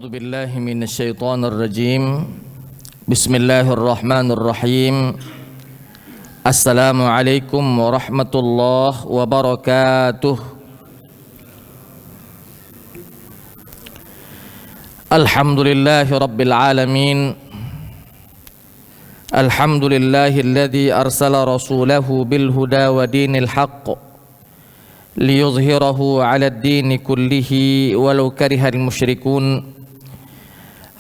أعوذ بالله من الشيطان الرجيم. بسم الله الرحمن الرحيم. السلام عليكم ورحمة الله وبركاته. الحمد لله رب العالمين. الحمد لله الذي أرسل رسوله بالهدى ودين الحق ليظهره على الدين كله ولو كره المشركون.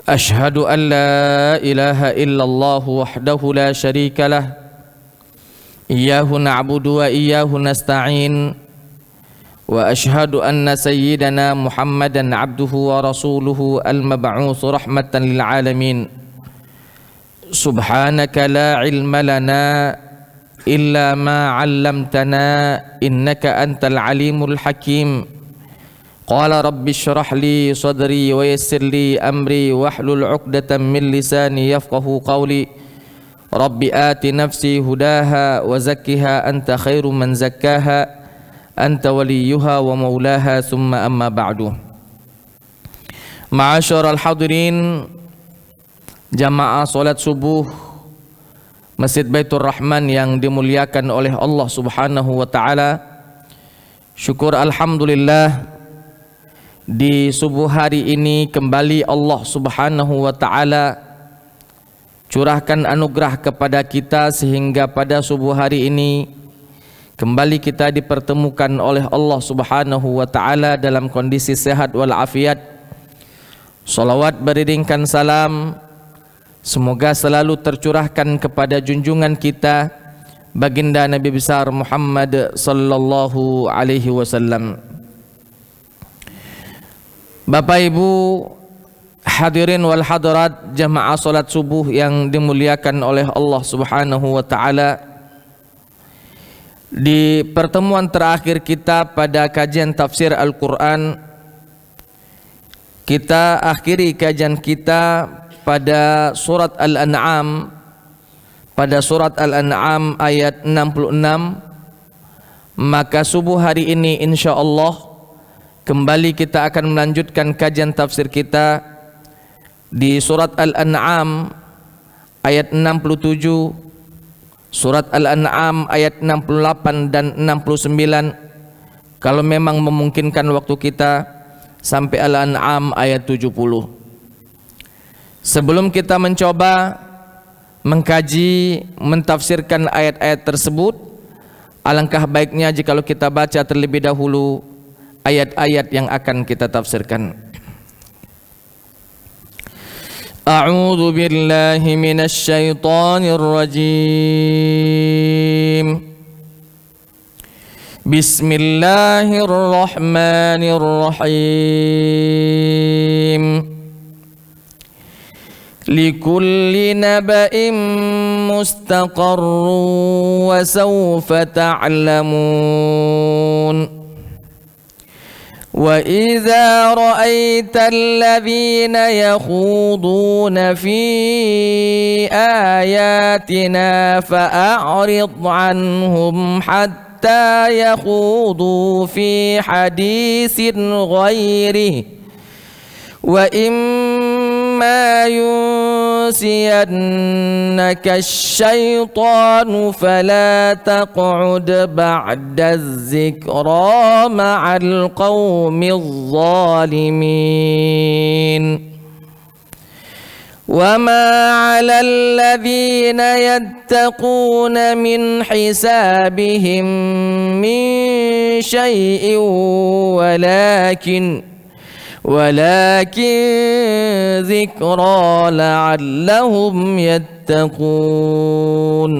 أشهد أن لا إله إلا الله وحده لا شريك له إياه نعبد وإياه نستعين. وأشهد أن سيدنا محمدا عبده ورسوله المبعوث رحمة للعالمين. سبحانك لا علم لنا إلا ما علمتنا إنك أنت العليم الحكيم. قال رب اشرح لي صدري ويسر لي أمري واحلل عقدة من لساني يفقه قولي. رب آت نفسي هداها وزكها أنت خير من زكاها أنت وليها ومولاها ثم أما بعد. معاشر الحاضرين jamaah salat subuh Masjid Baitur Rahman yang dimuliakan oleh Allah Subhanahu wa taala. Syukur alhamdulillah di subuh hari ini kembali Allah Subhanahu wa taala curahkan anugerah kepada kita sehingga pada subuh hari ini kembali kita dipertemukan oleh Allah Subhanahu wa taala dalam kondisi sehat wal afiat. Salawat beriringkan salam semoga selalu tercurahkan kepada junjungan kita baginda Nabi besar Muhammad sallallahu alaihi wasallam. Bapak Ibu hadirin wal hadirat jamaah salat subuh yang dimuliakan oleh Allah Subhanahu wa taala. Di pertemuan terakhir kita pada kajian tafsir Al-Qur'an, kita akhiri kajian kita pada surat Al-An'am, pada surat Al-An'am ayat 66. Maka subuh hari ini insyaallah kembali kita akan melanjutkan kajian tafsir kita di surat Al-An'am ayat 67, surat Al-An'am ayat 68 dan 69. Kalau memang memungkinkan waktu kita sampai Al-An'am ayat 70. Sebelum kita mencoba mengkaji, mentafsirkan ayat-ayat tersebut, alangkah baiknya jikalau kita baca terlebih dahulu ayat-ayat yang akan kita tafsirkan. A'udzu billahi minasy syaithanir rajim. Bismillahirrahmanirrahim. لكل نبأ مستقر وسوف تعلمون. وإذا رأيت الذين يخوضون في آياتنا فأعرض عنهم حتى يخوضوا في حديث غيره وإما ينسينك الشيطان فلا تقعد بعد الذكرى مع القوم الظالمين. وما على الذين يتقون من حسابهم من شيء ولكن ذكرى لعلهم يتقون.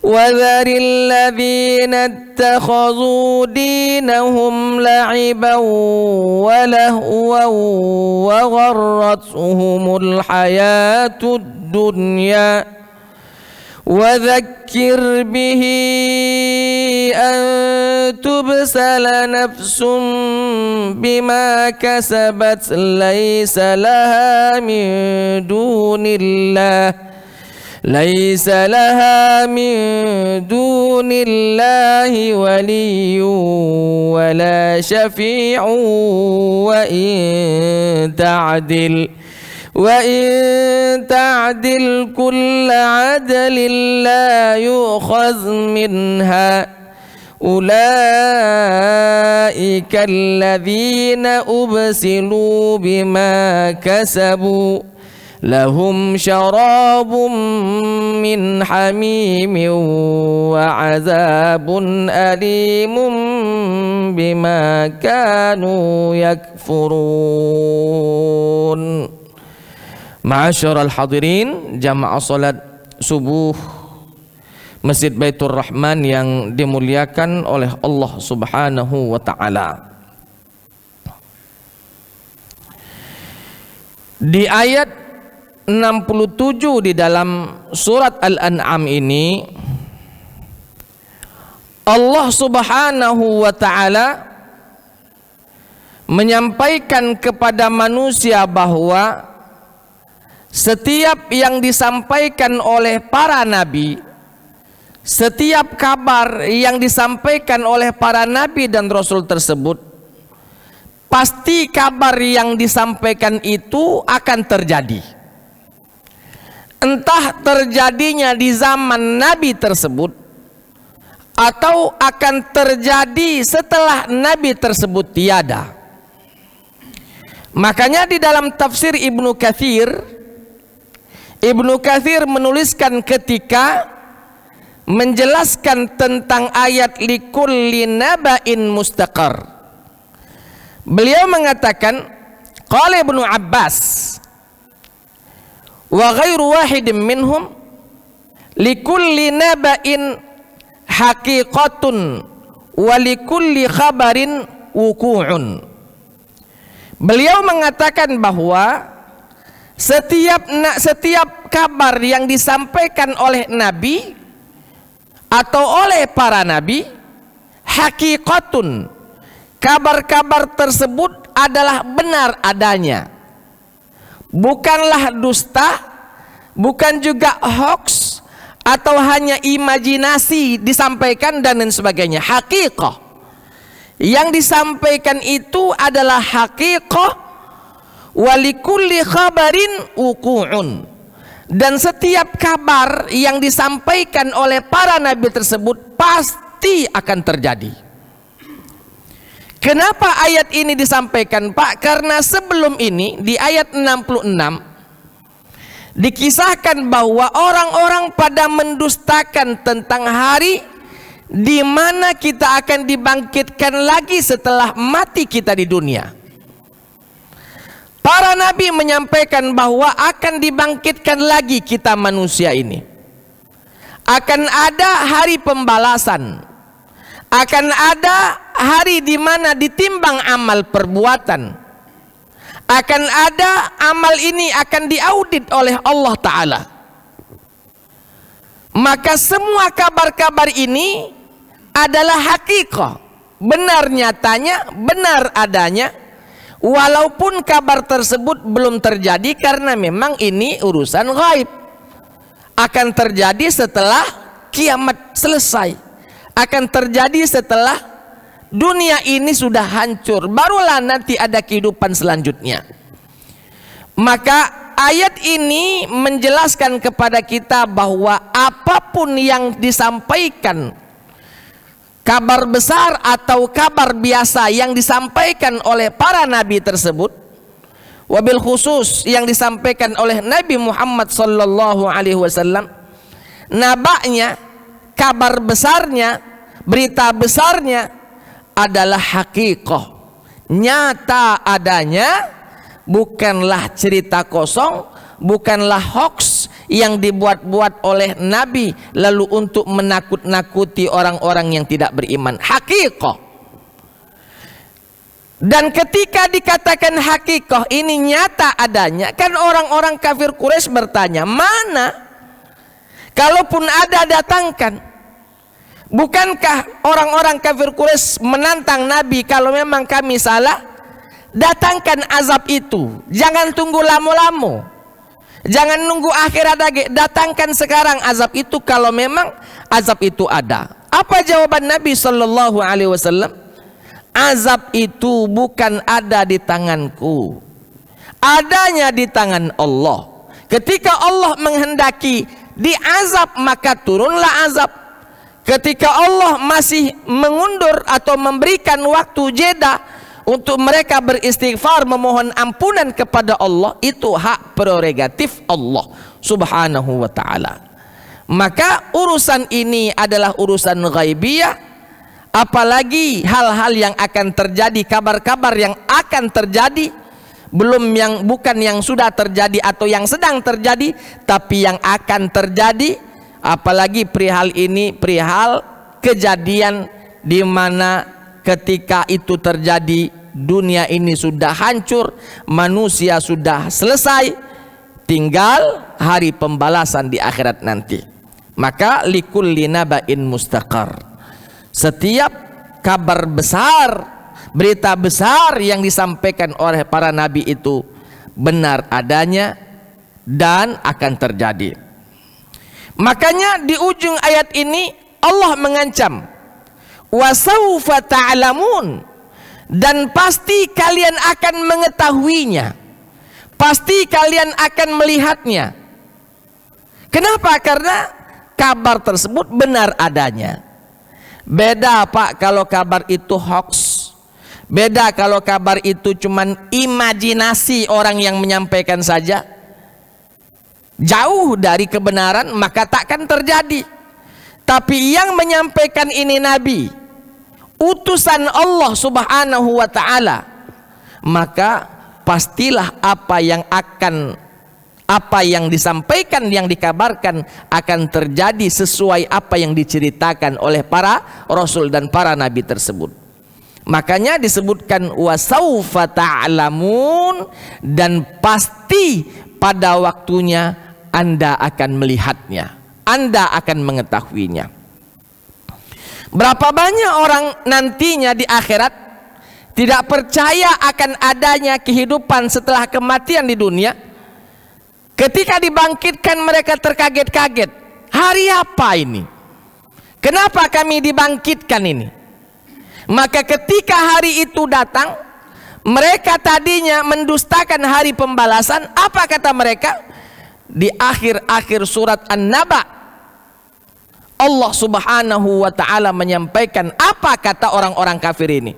وذر الذين اتخذوا دينهم لعبا ولهوا وغرتهم الحياة الدنيا وذكر به أن تبسل نفس بما كسبت ليس لها من دون الله ليس لها من دون الله ولي ولا شفيع وإن تعدل كل عدل لا يؤخذ منها أولئك الذين أبسلوا بما كسبوا لهم شراب من حميم وعذاب أليم بما كانوا يكفرون. Ma'asyiral hadirin, jamaah salat subuh Masjid Baitur Rahman yang dimuliakan oleh Allah Subhanahu wa taala. Di ayat 67 di dalam surat Al-An'am ini, Allah Subhanahu wa taala menyampaikan kepada manusia bahwa setiap yang disampaikan oleh para nabi, setiap kabar yang disampaikan oleh para nabi dan rasul tersebut, pasti kabar yang disampaikan itu akan terjadi. Entah terjadinya di zaman nabi tersebut atau akan terjadi setelah nabi tersebut tiada. Makanya di dalam tafsir Ibnu Katsir menuliskan ketika menjelaskan tentang ayat likulli naba'in mustaqar, beliau mengatakan, qala Ibnu Abbas wa ghairu wahidin minhum likulli naba'in haqiqatun wa likulli khabarin wuku'un. Beliau mengatakan bahwa setiap kabar yang disampaikan oleh nabi atau oleh para nabi, haqiqatun, kabar-kabar tersebut adalah benar adanya, bukanlah dusta, bukan juga hoax atau hanya imajinasi disampaikan dan lain sebagainya. Haqiqah yang disampaikan itu adalah haqiqah. Walikulli khabarin wuku'un, dan setiap kabar yang disampaikan oleh para nabi tersebut pasti akan terjadi. Kenapa ayat ini disampaikan, Pak? Karena sebelum ini di ayat 66 dikisahkan bahwa orang-orang pada mendustakan tentang hari di mana kita akan dibangkitkan lagi setelah mati kita di dunia. Para nabi menyampaikan bahwa akan dibangkitkan lagi kita manusia ini. Akan ada hari pembalasan. Akan ada hari di mana ditimbang amal perbuatan. Akan ada amal ini akan diaudit oleh Allah Ta'ala. Maka semua kabar-kabar ini adalah hakikah, benar nyatanya, benar adanya. Walaupun kabar tersebut belum terjadi karena memang ini urusan gaib. Akan terjadi setelah kiamat selesai. Akan terjadi setelah dunia ini sudah hancur. Barulah nanti ada kehidupan selanjutnya. Maka ayat ini menjelaskan kepada kita bahwa apapun yang disampaikan, kabar besar atau kabar biasa yang disampaikan oleh para nabi tersebut, wabil khusus yang disampaikan oleh Nabi Muhammad sallallahu alaihi wasallam, nabaknya, kabar besarnya, berita besarnya adalah hakikah, nyata adanya, bukanlah cerita kosong, bukanlah hoax yang dibuat-buat oleh nabi lalu untuk menakut-nakuti orang-orang yang tidak beriman. Hakikah. Dan ketika dikatakan hakikah ini nyata adanya, kan orang-orang kafir Quraisy bertanya, mana? Kalaupun ada, datangkan. Bukankah orang-orang kafir Quraisy menantang nabi, kalau memang kami salah, datangkan azab itu, jangan tunggu lama-lama. Jangan nunggu akhirat lagi, datangkan sekarang azab itu kalau memang azab itu ada. Apa jawaban Nabi sallallahu alaihi wasallam? Azab itu bukan ada di tanganku, adanya di tangan Allah. Ketika Allah menghendaki diazab, maka turunlah azab. Ketika Allah masih mengundur atau memberikan waktu jeda untuk mereka beristighfar, memohon ampunan kepada Allah, itu hak prerogatif Allah subhanahu wa ta'ala. Maka urusan ini adalah urusan ghaibiyah, apalagi hal-hal yang akan terjadi, kabar-kabar yang akan terjadi, bukan yang sudah terjadi atau yang sedang terjadi, tapi yang akan terjadi. Apalagi perihal ini, perihal kejadian di mana ketika itu terjadi, dunia ini sudah hancur, manusia sudah selesai, tinggal hari pembalasan di akhirat nanti. Maka likulli naba'in mustaqar, setiap kabar besar, berita besar yang disampaikan oleh para nabi itu benar adanya dan akan terjadi. Makanya di ujung ayat ini Allah mengancam, wasaufa ta'lamun, dan pasti kalian akan mengetahuinya, pasti kalian akan melihatnya. Kenapa? Karena kabar tersebut benar adanya. Beda Pak kalau kabar itu hoax, beda kalau kabar itu cuman imajinasi orang yang menyampaikan saja, jauh dari kebenaran, maka takkan terjadi. Tapi yang menyampaikan ini Nabi, utusan Allah subhanahu wa ta'ala, maka pastilah apa yang disampaikan, yang dikabarkan akan terjadi sesuai apa yang diceritakan oleh para rasul dan para nabi tersebut. Makanya disebutkan wasaufa ta'lamun, dan pasti pada waktunya Anda akan melihatnya, Anda akan mengetahuinya. Berapa banyak orang nantinya di akhirat tidak percaya akan adanya kehidupan setelah kematian di dunia. Ketika dibangkitkan mereka terkaget-kaget, hari apa ini? Kenapa kami dibangkitkan ini? Maka ketika hari itu datang, mereka tadinya mendustakan hari pembalasan. Apa kata mereka? Di akhir-akhir surat An-Naba, Allah subhanahu wa ta'ala menyampaikan apa kata orang-orang kafir ini.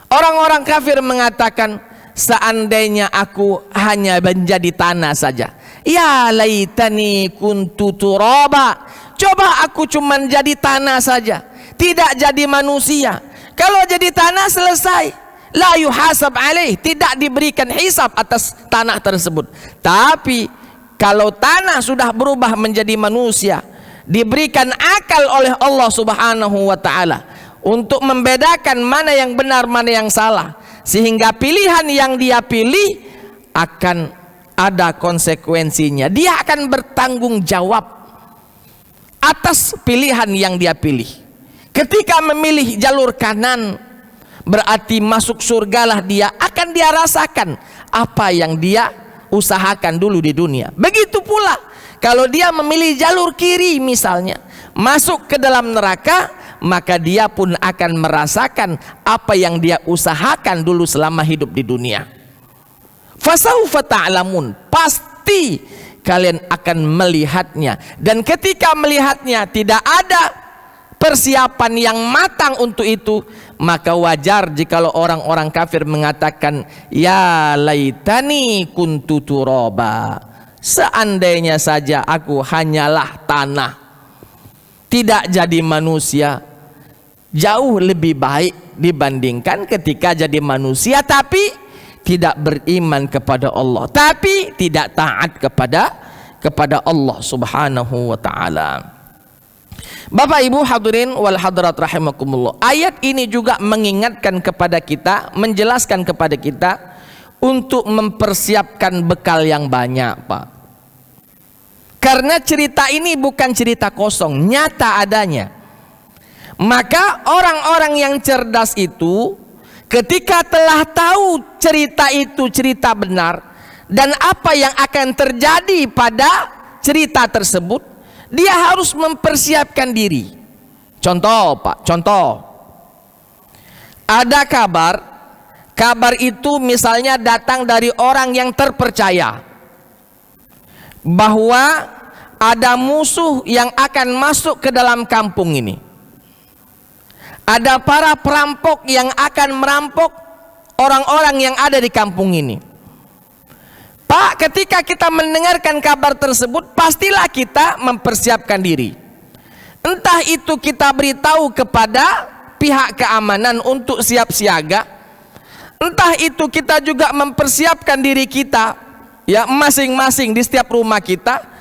Orang-orang kafir mengatakan, seandainya aku hanya menjadi tanah saja. Ya laitani kuntu turaba, coba aku cuma jadi tanah saja, tidak jadi manusia. Kalau jadi tanah selesai, la yuhasab alaih, tidak diberikan hisab atas tanah tersebut. Tapi kalau tanah sudah berubah menjadi manusia, diberikan akal oleh Allah subhanahu wa ta'ala untuk membedakan mana yang benar, mana yang salah, sehingga pilihan yang dia pilih akan ada konsekuensinya. Dia akan bertanggung jawab atas pilihan yang dia pilih. Ketika memilih jalur kanan, berarti masuk surgalah dia, akan dia rasakan apa yang dia usahakan dulu di dunia. Begitu pula kalau dia memilih jalur kiri misalnya, masuk ke dalam neraka, maka dia pun akan merasakan apa yang dia usahakan dulu selama hidup di dunia. Fasaufa ta'lamun, pasti kalian akan melihatnya. Dan ketika melihatnya tidak ada persiapan yang matang untuk itu, maka wajar jikalau orang-orang kafir mengatakan, ya laitani kuntu turaba, seandainya saja aku hanyalah tanah, tidak jadi manusia. Jauh lebih baik dibandingkan ketika jadi manusia tapi tidak beriman kepada Allah, tapi tidak taat kepada Allah subhanahu wa ta'ala. Bapak Ibu hadirin wal hadirat rahimakumullah, ayat ini juga mengingatkan kepada kita, menjelaskan kepada kita untuk mempersiapkan bekal yang banyak, Pak. Karena cerita ini bukan cerita kosong, nyata adanya. Maka orang-orang yang cerdas itu ketika telah tahu cerita itu cerita benar, dan apa yang akan terjadi pada cerita tersebut, dia harus mempersiapkan diri. Contoh Pak, contoh, ada kabar itu misalnya datang dari orang yang terpercaya bahwa ada musuh yang akan masuk ke dalam kampung ini. Ada para perampok yang akan merampok orang-orang yang ada di kampung ini. Pak, ketika kita mendengarkan kabar tersebut, pastilah kita mempersiapkan diri. Entah itu kita beritahu kepada pihak keamanan untuk siap siaga, entah itu kita juga mempersiapkan diri kita, ya, masing-masing di setiap rumah kita,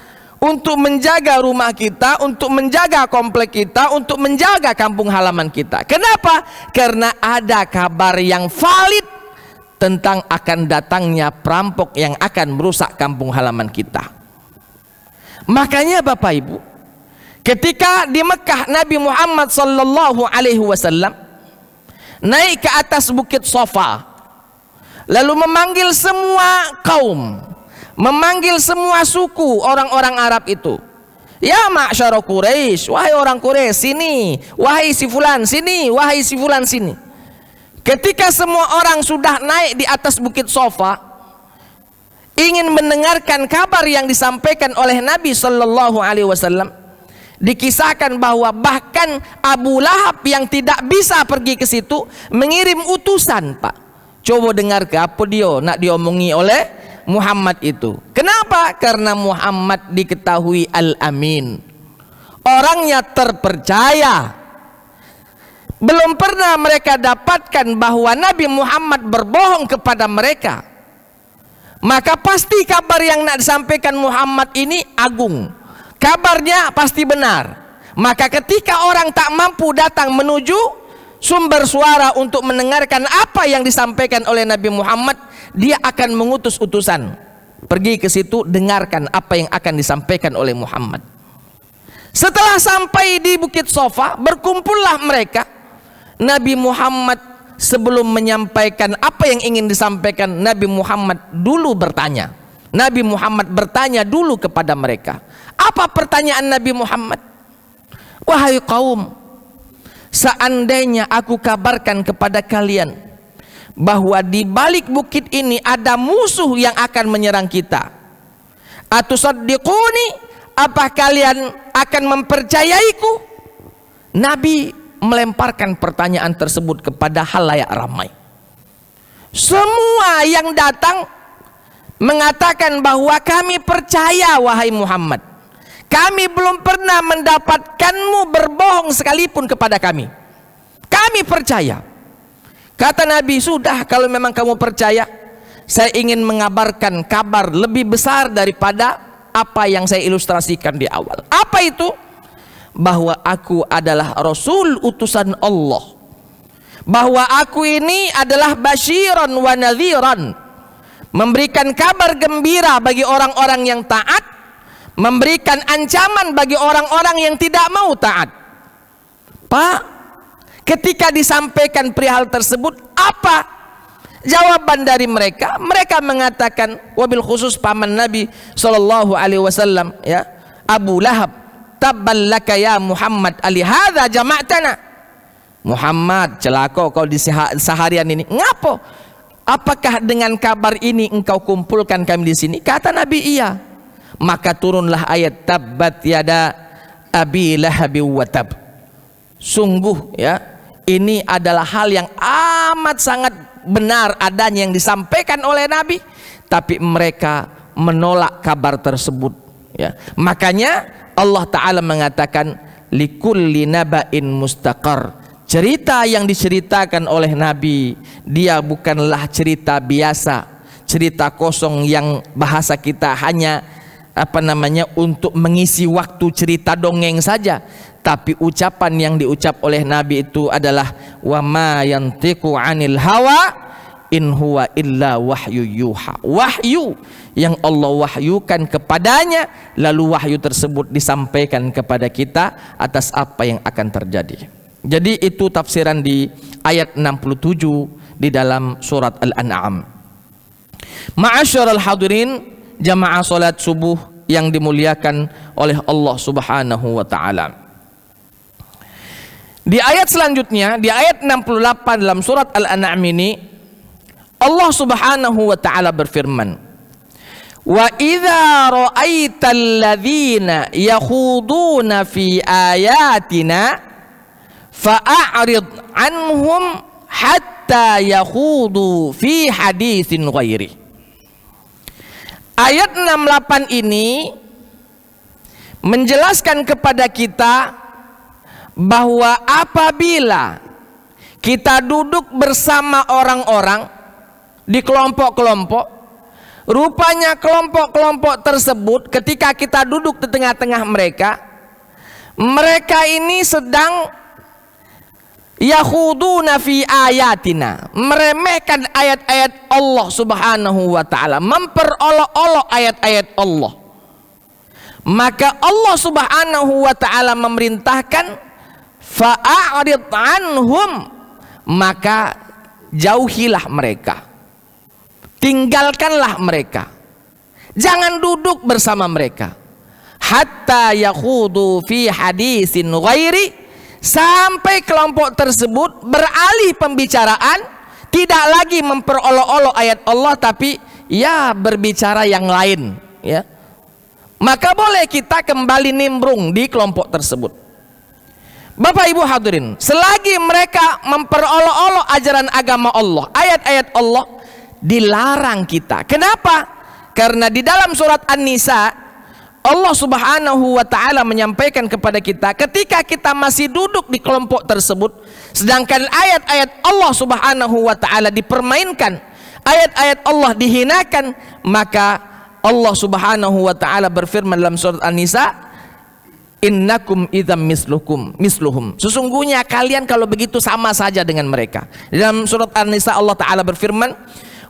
untuk menjaga rumah kita, untuk menjaga komplek kita, untuk menjaga kampung halaman kita. Kenapa? Karena ada kabar yang valid tentang akan datangnya perampok yang akan merusak kampung halaman kita. Makanya Bapak Ibu, ketika di Mekah Nabi Muhammad sallallahu alaihi wasallam naik ke atas bukit Safa, lalu memanggil semua kaum, memanggil semua suku orang-orang Arab itu. Ya ma'syara Quraisy, wahai orang Quraisy sini, wahai si fulan sini, wahai si fulan sini. Ketika semua orang sudah naik di atas bukit Safa, ingin mendengarkan kabar yang disampaikan oleh Nabi sallallahu alaihi wasallam, dikisahkan bahwa bahkan Abu Lahab yang tidak bisa pergi ke situ mengirim utusan, Pak. Coba dengar ke apa dia nak diomongi oleh Muhammad itu. Kenapa? Karena Muhammad diketahui Al-Amin, orangnya terpercaya. Belum pernah mereka dapatkan bahwa Nabi Muhammad berbohong kepada mereka. Maka pasti kabar yang nak disampaikan Muhammad ini agung, kabarnya pasti benar. Maka ketika orang tak mampu datang menuju sumber suara untuk mendengarkan apa yang disampaikan oleh Nabi Muhammad, dia akan mengutus utusan, pergi ke situ, dengarkan apa yang akan disampaikan oleh Muhammad. Setelah sampai di bukit Safa, berkumpullah mereka. Nabi Muhammad sebelum menyampaikan apa yang ingin disampaikan, Nabi Muhammad dulu bertanya. Nabi Muhammad bertanya dulu kepada mereka. Apa pertanyaan Nabi Muhammad? Wahai kaum, seandainya aku kabarkan kepada kalian bahwa di balik bukit ini ada musuh yang akan menyerang kita, atusaddiquni, apa kalian akan mempercayaiku? Nabi melemparkan pertanyaan tersebut kepada halayak ramai. Semua yang datang mengatakan bahwa kami percaya wahai Muhammad. Kami belum pernah mendapatkanmu berbohong sekalipun kepada kami. Kami percaya. Kata Nabi, sudah kalau memang kamu percaya, saya ingin mengabarkan kabar lebih besar daripada apa yang saya ilustrasikan di awal. Apa itu? Bahwa aku adalah Rasul utusan Allah, bahwa aku ini adalah basyiran wa nadhiran, memberikan kabar gembira bagi orang-orang yang taat, memberikan ancaman bagi orang-orang yang tidak mau taat. Pak, ketika disampaikan perihal tersebut, apa jawaban dari mereka? Mereka mengatakan, wabil khusus paman Nabi sallallahu alaihi wasallam, ya, Abu Lahab, tabbal laka ya Muhammad, alihadza jama'tana. Muhammad, celaka kau di seharian ini. Ngapo? Apakah dengan kabar ini engkau kumpulkan kami di sini? Kata Nabi, iya. Maka turunlah ayat tabbat yada abi lahabi wa tab. Sungguh, ya, ini adalah hal yang amat sangat benar adanya yang disampaikan oleh Nabi, tapi mereka menolak kabar tersebut, ya. Makanya Allah Ta'ala mengatakan likulli naba'in mustaqar. Cerita yang diceritakan oleh Nabi, dia bukanlah cerita biasa, cerita kosong yang bahasa kita hanya untuk mengisi waktu cerita dongeng saja. Tapi ucapan yang diucap oleh Nabi itu adalah wa ma yantiqu 'anil hawa in huwa illa wahyu yuha. Wahyu yang Allah wahyukan kepadanya, lalu wahyu tersebut disampaikan kepada kita atas apa yang akan terjadi. Jadi itu tafsiran di ayat 67 di dalam surat Al-An'am. Ma'asyiral hadirin, jamaah salat subuh yang dimuliakan oleh Allah Subhanahu wa taala. Di ayat selanjutnya, di ayat 68 dalam surat Al-An'am ini, Allah Subhanahu wa taala berfirman, "Wa idza ra'aital ladzina yakhuduna fi ayatina fa'arid anhum hatta yakhudu fi haditsin ghairi." Ayat 68 ini menjelaskan kepada kita bahwa apabila kita duduk bersama orang-orang di kelompok-kelompok, rupanya kelompok-kelompok tersebut ketika kita duduk di tengah-tengah mereka, mereka ini sedang yakhuduna fi ayatina, meremehkan ayat-ayat Allah Subhanahu wa taala, memperolok-olok ayat-ayat Allah. Maka Allah Subhanahu wa taala memerintahkan fa'arid anhum, maka jauhilah mereka, tinggalkanlah mereka, jangan duduk bersama mereka, hatta yakhudu fi hadisin ghairi, sampai kelompok tersebut beralih pembicaraan, tidak lagi memperolok-olok ayat Allah, tapi ya berbicara yang lain, ya. Maka boleh kita kembali nimbrung di kelompok tersebut. Bapak Ibu hadirin, selagi mereka memperolok-olok ajaran agama Allah, ayat-ayat Allah, dilarang kita. Kenapa? Karena di dalam surat An-Nisa, Allah Subhanahu wa taala menyampaikan kepada kita, ketika kita masih duduk di kelompok tersebut, sedangkan ayat-ayat Allah Subhanahu wa taala dipermainkan, ayat-ayat Allah dihinakan, maka Allah Subhanahu wa taala berfirman dalam surat An-Nisa, innakum idzam misluhum, sesungguhnya kalian kalau begitu sama saja dengan mereka. Dalam surat An-Nisa Allah taala berfirman,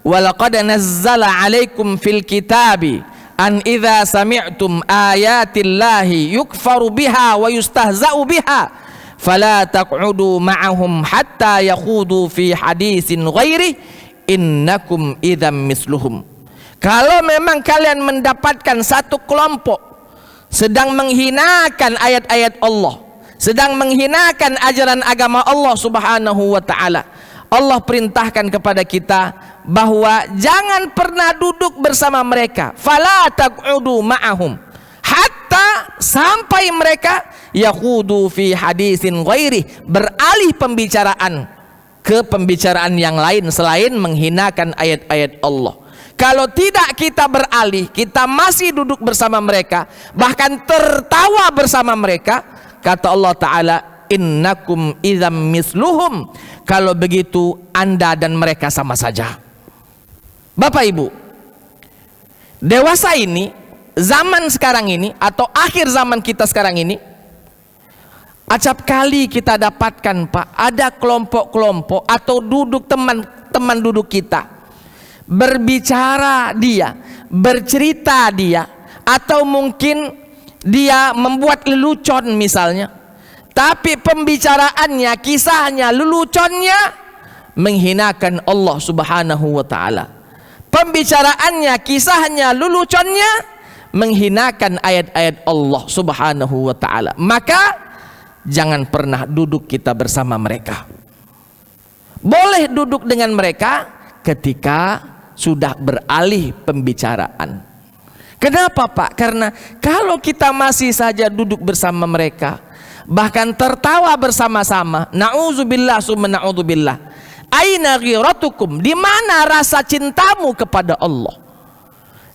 walaqad nazzala 'alaikum fil kitabi an idza sami'tum ayatillahi yukfaru biha wa yustahza'u biha fala taq'udu ma'ahum hatta yakhudu fi hadisin ghairi innakum idzam misluhum. Kalau memang kalian mendapatkan satu kelompok sedang menghinakan ayat-ayat Allah, sedang menghinakan ajaran agama Allah Subhanahu wa taala, Allah perintahkan kepada kita bahwa jangan pernah duduk bersama mereka, fala taq'udu ma'ahum, hatta sampai mereka yakhudu fi hadisin ghairi, beralih pembicaraan ke pembicaraan yang lain selain menghinakan ayat-ayat Allah. Kalau tidak kita beralih, kita masih duduk bersama mereka, bahkan tertawa bersama mereka, kata Allah Ta'ala, innakum idzam misluhum, kalau begitu Anda dan mereka sama saja. Bapak Ibu, dewasa ini, zaman sekarang ini, atau akhir zaman kita sekarang ini, acap kali kita dapatkan Pak, ada kelompok-kelompok atau duduk teman-teman duduk kita, berbicara dia, bercerita dia, atau mungkin dia membuat lelucon misalnya, tapi pembicaraannya, kisahnya, leluconnya menghinakan Allah Subhanahu wa taala. Pembicaraannya, kisahnya, leluconnya menghinakan ayat-ayat Allah Subhanahu wa taala. Maka jangan pernah duduk kita bersama mereka. Boleh duduk dengan mereka ketika sudah beralih pembicaraan. Kenapa Pak? Karena kalau kita masih saja duduk bersama mereka, bahkan tertawa bersama-sama, na'udzubillah summa na'udzubillah, aina ghiratukum, di mana rasa cintamu kepada Allah?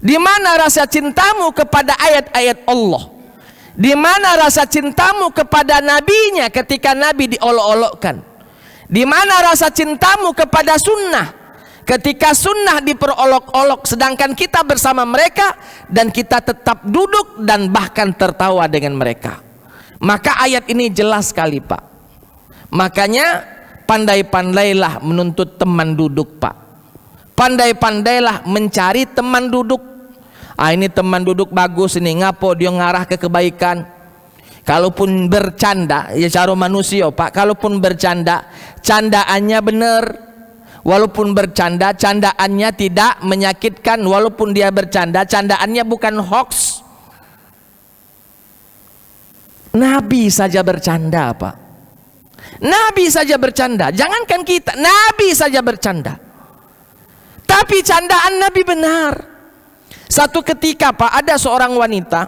Di mana rasa cintamu kepada ayat-ayat Allah? Di mana rasa cintamu kepada nabinya ketika nabi diolok-olokkan? Di mana rasa cintamu kepada sunnah ketika sunnah diperolok-olok, sedangkan kita bersama mereka dan kita tetap duduk dan bahkan tertawa dengan mereka? Maka ayat ini jelas sekali Pak. Makanya pandai-pandailah menuntut teman duduk Pak. Pandai-pandailah mencari teman duduk. Ini teman duduk bagus ini, ngapo dia ngarah ke kebaikan. Kalaupun bercanda, ya cara manusia Pak, kalaupun bercanda, candaannya benar, walaupun bercanda, candaannya tidak menyakitkan. Walaupun dia bercanda, candaannya bukan hoax. Nabi saja bercanda, Pak. Nabi saja bercanda. Jangankan kita, Nabi saja bercanda. Tapi candaan Nabi benar. Satu ketika, Pak, ada seorang wanita.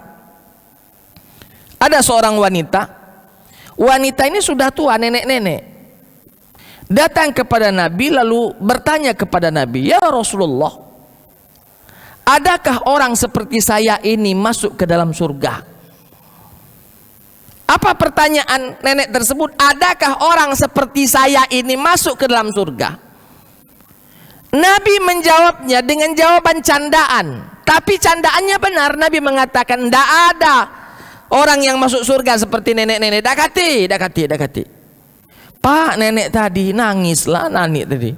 Wanita ini sudah tua, nenek-nenek. Datang kepada Nabi lalu bertanya kepada Nabi, "Ya Rasulullah, adakah orang seperti saya ini masuk ke dalam surga?" Apa pertanyaan nenek tersebut? Adakah orang seperti saya ini masuk ke dalam surga? Nabi menjawabnya dengan jawaban candaan. Tapi candaannya benar. Nabi mengatakan, tidak ada orang yang masuk surga seperti nenek-nenek. Dakati. Pak, nenek tadi nangislah, nani tadi.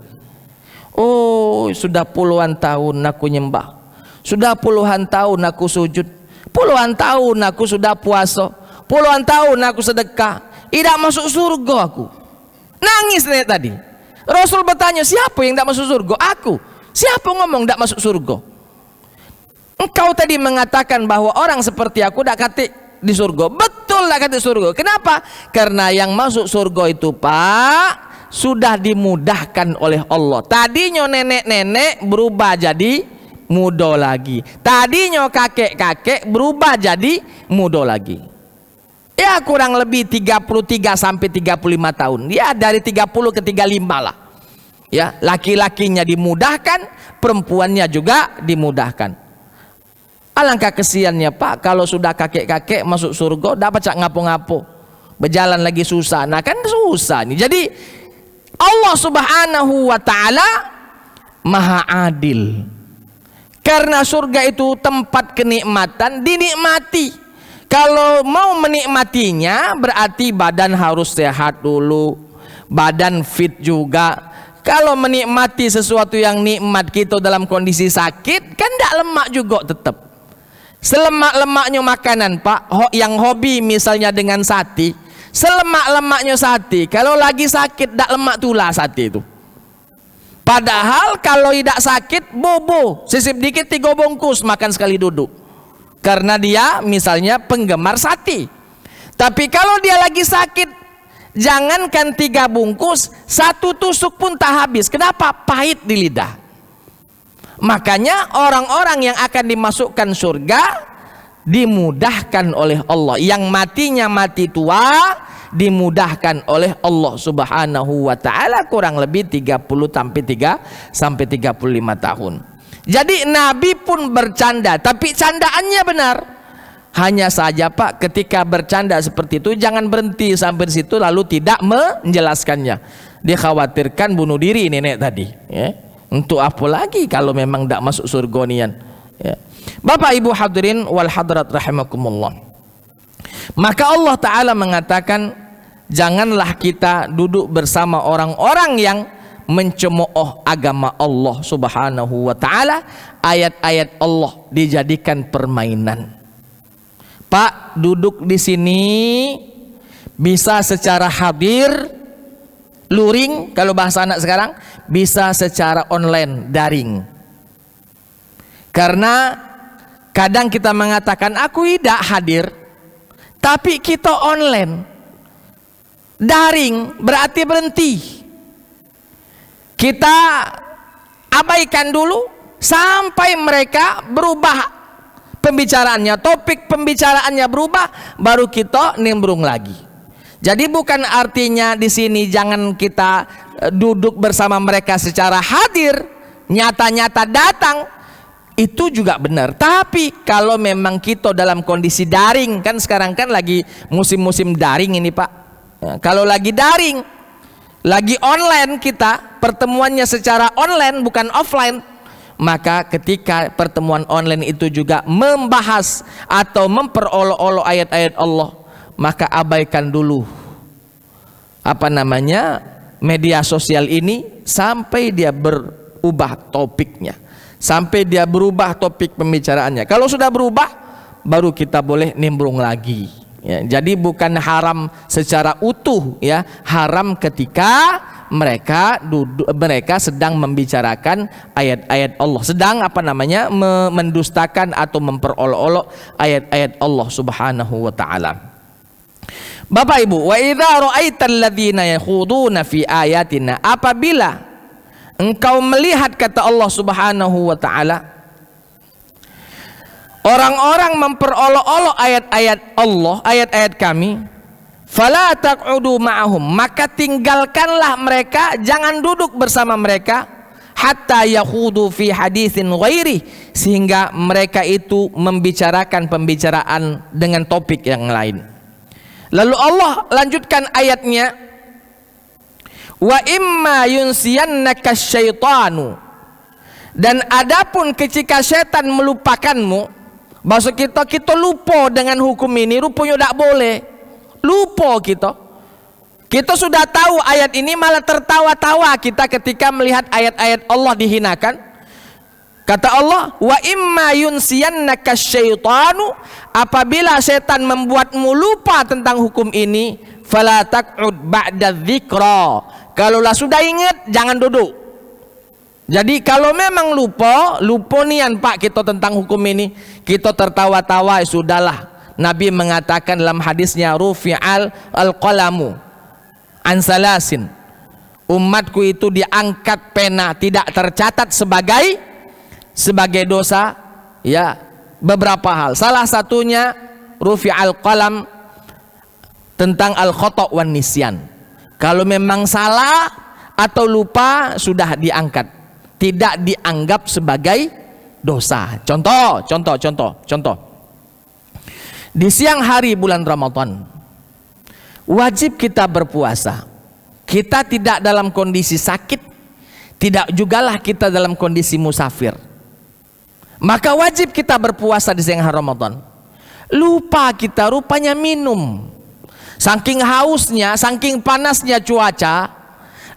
Oh, sudah puluhan tahun aku nyembah. Sudah puluhan tahun aku sujud. Puluhan tahun aku sudah puasa. Puluhan tahun aku sedekah. Tidak masuk surga aku. Nangis nenek tadi. Rasul bertanya, siapa yang tidak masuk surga? Aku. Siapa ngomong tidak masuk surga? Engkau tadi mengatakan bahwa orang seperti aku tidak kati di surga. Betul lah kata surga. Kenapa? Karena yang masuk surga itu, Pak, sudah dimudahkan oleh Allah. Tadinya nenek-nenek berubah jadi muda lagi. Tadinya kakek-kakek berubah jadi muda lagi. Ya kurang lebih 33 sampai 35 tahun. Ya dari 30 ke 35 lah. Ya, laki-lakinya dimudahkan, perempuannya juga dimudahkan. Alangkah kesiannya, Pak, kalau sudah kakek-kakek masuk surga dapat cak ngapo-ngapo, berjalan lagi susah. Nah kan susah nih. Jadi Allah Subhanahu wa ta'ala maha adil. Karena surga itu tempat kenikmatan, dinikmati. Kalau mau menikmatinya berarti badan harus sehat dulu, badan fit juga. Kalau menikmati sesuatu yang nikmat kita dalam kondisi sakit kan tidak lemak juga tetap. Selemak-lemaknya makanan, Pak, yang hobi misalnya dengan sate, selemak-lemaknya sate, kalau lagi sakit tidak lemak tulah sate itu. Padahal kalau tidak sakit, bobo, sisip dikit 3 bungkus makan sekali duduk. Karena dia misalnya penggemar sate. Tapi kalau dia lagi sakit, jangankan 3 bungkus, 1 tusuk pun tak habis. Kenapa? Pahit di lidah. Makanya orang-orang yang akan dimasukkan surga dimudahkan oleh Allah. Yang matinya mati tua dimudahkan oleh Allah Subhanahu wa ta'ala kurang lebih 30 sampai 35 tahun. Jadi Nabi pun bercanda, tapi candaannya benar. Hanya saja, Pak, ketika bercanda seperti itu jangan berhenti sampai di situ lalu tidak menjelaskannya. Dikhawatirkan bunuh diri nenek tadi, ya. Untuk apa lagi kalau memang tidak masuk surga nian, ya. Bapak Ibu hadirin wal hadirat rahimakumullah. Maka Allah Ta'ala mengatakan, janganlah kita duduk bersama orang-orang yang mencemooh agama Allah Subhanahu wa ta'ala. Ayat-ayat Allah dijadikan permainan. Pak, duduk di sini bisa secara hadir, luring kalau bahasa anak sekarang, bisa secara online, daring. Karena kadang kita mengatakan aku tidak hadir, tapi kita online, daring, berarti berhenti. Kita abaikan dulu sampai mereka berubah pembicaraannya, topik pembicaraannya berubah, baru kita nimbrung lagi. Jadi bukan artinya di sini jangan kita duduk bersama mereka secara hadir, nyata-nyata datang, itu juga benar. Tapi kalau memang kita dalam kondisi daring, kan sekarang kan lagi musim-musim daring ini, Pak. Ya, kalau lagi daring, lagi online, kita pertemuannya secara online bukan offline, maka ketika pertemuan online itu juga membahas atau memperolok-olok ayat-ayat Allah, maka abaikan dulu media sosial ini sampai dia berubah topiknya, sampai dia berubah topik pembicaraannya. Kalau sudah berubah, baru kita boleh nimbrung lagi. Ya, jadi bukan haram secara utuh, ya, haram ketika mereka sedang membicarakan ayat-ayat Allah, sedang mendustakan atau memperolok-olok ayat-ayat Allah Subhanahu wa taala. Bapak Ibu, wa idza ra'aital ladzina yakhuduna fi ayatina, apabila engkau melihat, kata Allah Subhanahu wa taala, orang-orang memperolok-olok ayat-ayat Allah, ayat-ayat kami, fala taq'udu ma'ahum, maka tinggalkanlah mereka, jangan duduk bersama mereka, hatta yakhudu fi haditsin ghairi, sehingga mereka itu membicarakan pembicaraan dengan topik yang lain. Lalu Allah lanjutkan ayatnya, wa imma yunsiyannaka syaitanu, dan adapun ketika setan melupakanmu, maksud kita lupa dengan hukum ini, rupanya tidak boleh lupa kita sudah tahu ayat ini, malah tertawa-tawa kita ketika melihat ayat-ayat Allah dihinakan. Kata Allah, wa imma yunsiyannaka syaitanu, apabila setan membuatmu lupa tentang hukum ini, fala taq'ud ba'da dzikra, kalaulah sudah ingat jangan duduk. Jadi kalau memang lupa nian Pak kita tentang hukum ini, kita tertawa-tawa, sudahlah. Nabi mengatakan dalam hadisnya, rufi'al al-qalamu an salasin, umatku itu diangkat pena, tidak tercatat sebagai dosa, ya, beberapa hal. Salah satunya rufi'al qalam, tentang al-khata' wan nisyan. Kalau memang salah atau lupa sudah diangkat, tidak dianggap sebagai dosa. Contoh. Di siang hari bulan Ramadan wajib kita berpuasa. Kita tidak dalam kondisi sakit, tidak jugalah kita dalam kondisi musafir, maka wajib kita berpuasa di siang hari Ramadan. Lupa kita rupanya minum, saking hausnya, saking panasnya cuaca,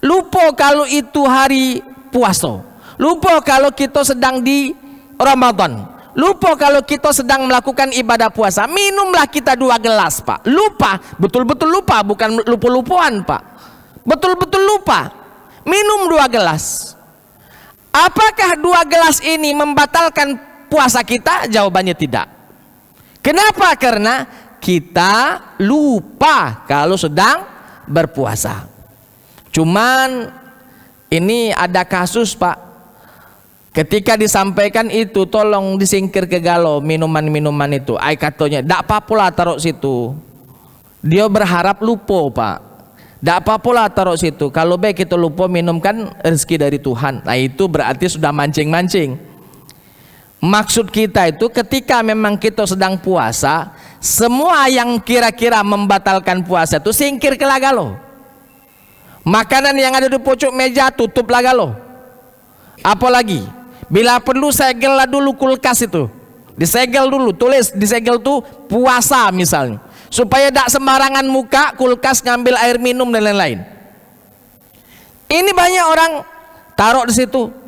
lupa kalau itu hari puasa, lupa kalau kita sedang di Ramadan, lupa kalau kita sedang melakukan ibadah puasa. Minumlah kita 2 gelas Pak. Lupa, betul-betul lupa, bukan lupa-lupaan Pak, betul-betul lupa. Minum 2 gelas. Apakah 2 gelas ini membatalkan puasa kita? Jawabannya tidak. Kenapa? Karena kita lupa kalau sedang berpuasa. Cuman ini ada kasus Pak, ketika disampaikan itu, tolong disingkir ke galau minuman-minuman itu. Ay katanya, tidak apa-apa lah taruh situ. Dia berharap lupa Pak. Tidak apa-apa lah taruh situ. Kalau baik kita lupa minum, kan rezeki dari Tuhan. Nah itu berarti sudah mancing-mancing. Maksud kita itu ketika memang kita sedang puasa, semua yang kira-kira membatalkan puasa itu singkir ke galau. Makanan yang ada di pojok meja tutuplah galau. Apalagi bila perlu segellah dulu kulkas itu, disegel dulu, tulis disegel tuh puasa misalnya, supaya tidak sembarangan muka kulkas ngambil air minum dan lain-lain. Ini banyak orang taruh di situ.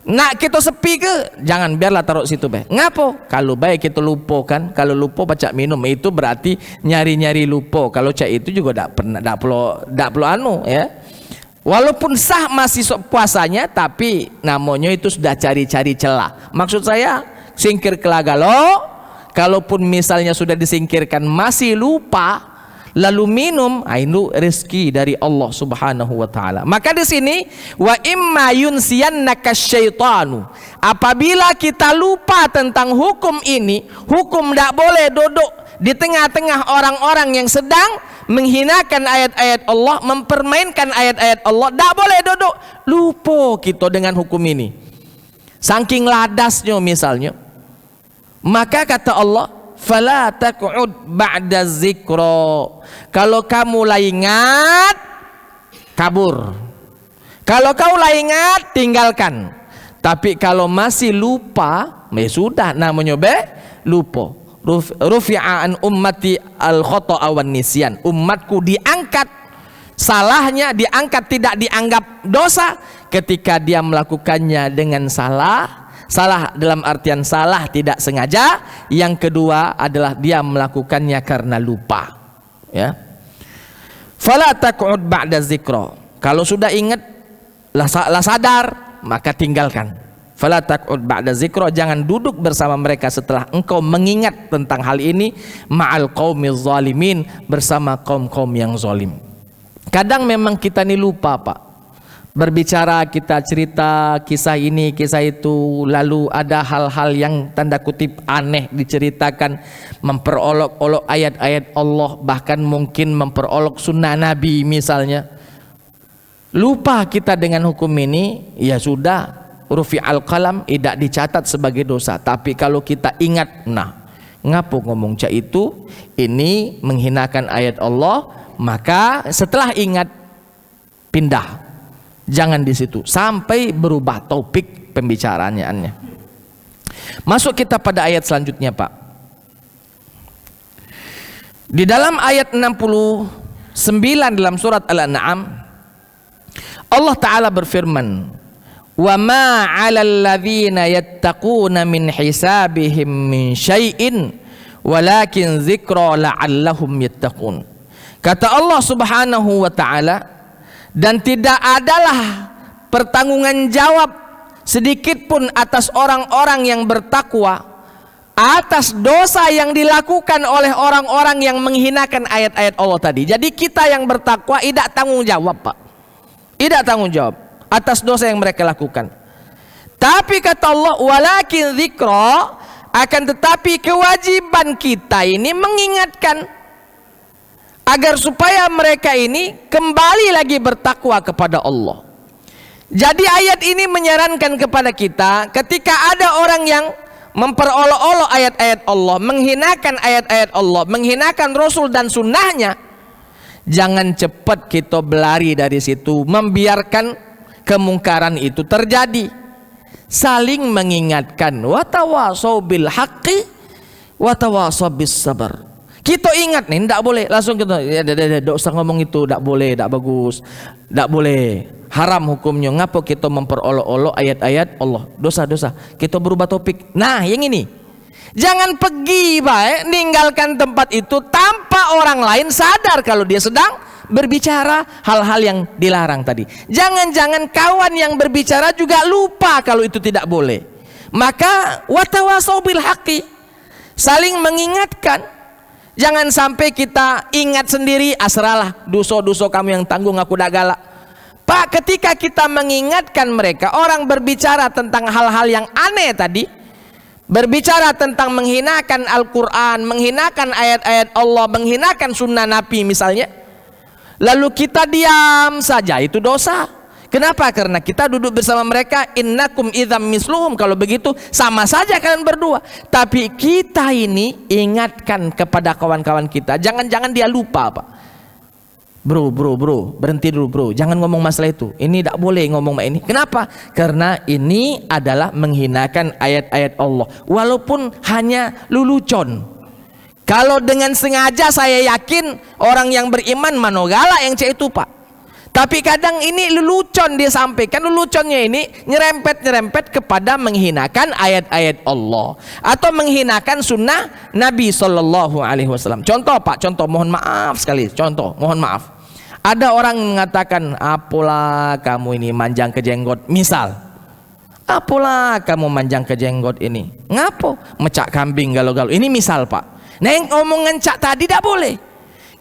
Nak kita sepi ke? Jangan, biarlah taruh situ be. Ngapo? Kalau baik kita lupa kan, kalau lupa baca minum itu berarti nyari-nyari lupa. Kalau cak itu juga tidak perlu ya. Walaupun sah masih puasanya, tapi namanya itu sudah cari-cari celah. Maksud saya singkir ke galau. Kalaupun misalnya sudah disingkirkan masih lupa lalu minum, itu rezeki dari Allah Subhanahu wa taala. Maka di sini wa imma yunsiyannaka syaitanu, apabila kita lupa tentang hukum ini, hukum tidak boleh duduk di tengah-tengah orang-orang yang sedang menghinakan ayat-ayat Allah, mempermainkan ayat-ayat Allah, tidak boleh duduk. Lupa kita dengan hukum ini, saking ladasnya misalnya. Maka kata Allah, fala taq'ud ba'da dzikra, kalau kamu lah ingat, kabur. Kalau kau lah ingat, tinggalkan. Tapi kalau masih lupa, ya sudah, namanya lupa. Rufi'a an ummati al khata'a wan nisyan, umatku diangkat salahnya, diangkat, tidak dianggap dosa ketika dia melakukannya dengan salah salah dalam artian salah tidak sengaja. Yang kedua adalah dia melakukannya karena lupa. Ya. Fala taq'ud ba'da dzikra. Kalau sudah ingat lah sadar, maka tinggalkan. Fala taq'ud ba'da dzikra, jangan duduk bersama mereka setelah engkau mengingat tentang hal ini, ma'al qaumiz zalimin, bersama kaum-kaum yang zalim. Kadang memang kita ini lupa, Pak. Berbicara, kita cerita kisah ini, kisah itu, lalu ada hal-hal yang tanda kutip aneh diceritakan, memperolok-olok ayat-ayat Allah, bahkan mungkin memperolok sunnah Nabi misalnya. Lupa kita dengan hukum ini, ya sudah, rufi'al qalam, tidak dicatat sebagai dosa. Tapi kalau kita ingat, nah, ngapo ngomong cak itu, ini menghinakan ayat Allah, maka setelah ingat, pindah. Jangan di situ sampai berubah topik pembicaraannya. Masuk kita pada ayat selanjutnya, Pak. Di dalam ayat 69 dalam surat Al-An'am, Allah Ta'ala berfirman, "Wa ma 'alal ladzina yattaquna min hisabihim min syai'in walakin dzikra la'allahum yattaqun." Kata Allah Subhanahu wa Ta'ala, dan tidak adalah pertanggungan jawab sedikit pun atas orang-orang yang bertakwa atas dosa yang dilakukan oleh orang-orang yang menghinakan ayat-ayat Allah tadi. Jadi kita yang bertakwa tidak tanggung jawab, Pak. Tidak tanggung jawab atas dosa yang mereka lakukan. Tapi kata Allah, walakin dzikra, akan tetapi kewajiban kita ini mengingatkan agar supaya mereka ini kembali lagi bertakwa kepada Allah. Jadi ayat ini menyarankan kepada kita, ketika ada orang yang memperolok-olok ayat-ayat Allah, menghinakan ayat-ayat Allah, menghinakan Rasul dan sunnahnya, jangan cepat kita berlari dari situ, membiarkan kemungkaran itu terjadi. Saling mengingatkan, wa tawasau bil haqqi wa tawasau bis sabar. Kita ingat nih, tidak boleh langsung kita, tidak usah ngomong itu, tidak boleh, tidak bagus, tidak boleh, haram hukumnya. Ngapa kita memperolok-olok ayat-ayat Allah, dosa-dosa? Kita berubah topik. Nah, yang ini, jangan pergi baik, ninggalkan tempat itu tanpa orang lain sadar kalau dia sedang berbicara hal-hal yang dilarang tadi. Jangan-jangan kawan yang berbicara juga lupa kalau itu tidak boleh. Maka watawasau bil haqqi, saling mengingatkan. Jangan sampai kita ingat sendiri, asralah dosa-dosa kamu yang tanggung, aku dah galak. Pak, ketika kita mengingatkan mereka, orang berbicara tentang hal-hal yang aneh tadi, berbicara tentang menghinakan Al-Quran, menghinakan ayat-ayat Allah, menghinakan sunnah Nabi misalnya, lalu kita diam saja, itu dosa. Kenapa? Karena kita duduk bersama mereka, innakum idzam misluhum, kalau begitu sama saja kalian berdua. Tapi kita ini ingatkan kepada kawan-kawan kita, jangan-jangan dia lupa, Pak. Bro, berhenti dulu, bro. Jangan ngomong masalah itu. Ini tidak boleh ngomong ini. Kenapa? Karena ini adalah menghinakan ayat-ayat Allah. Walaupun hanya lelucon. Kalau dengan sengaja, saya yakin orang yang beriman manogala yang cek itu, Pak. Tapi kadang ini lelucon dia sampaikan, leluconnya ini nyerempet-nyerempet kepada menghinakan ayat-ayat Allah atau menghinakan sunnah Nabi Sallallahu Alaihi Wasallam. Contoh, Pak, contoh, mohon maaf sekali, contoh, mohon maaf. Ada orang mengatakan, apalah kamu ini manjang ke jenggot, misal, apalah kamu manjang ke jenggot ini, ngapo mecak kambing galau-galau, ini misal, Pak. Nah, yang omongan cak tadi tidak boleh.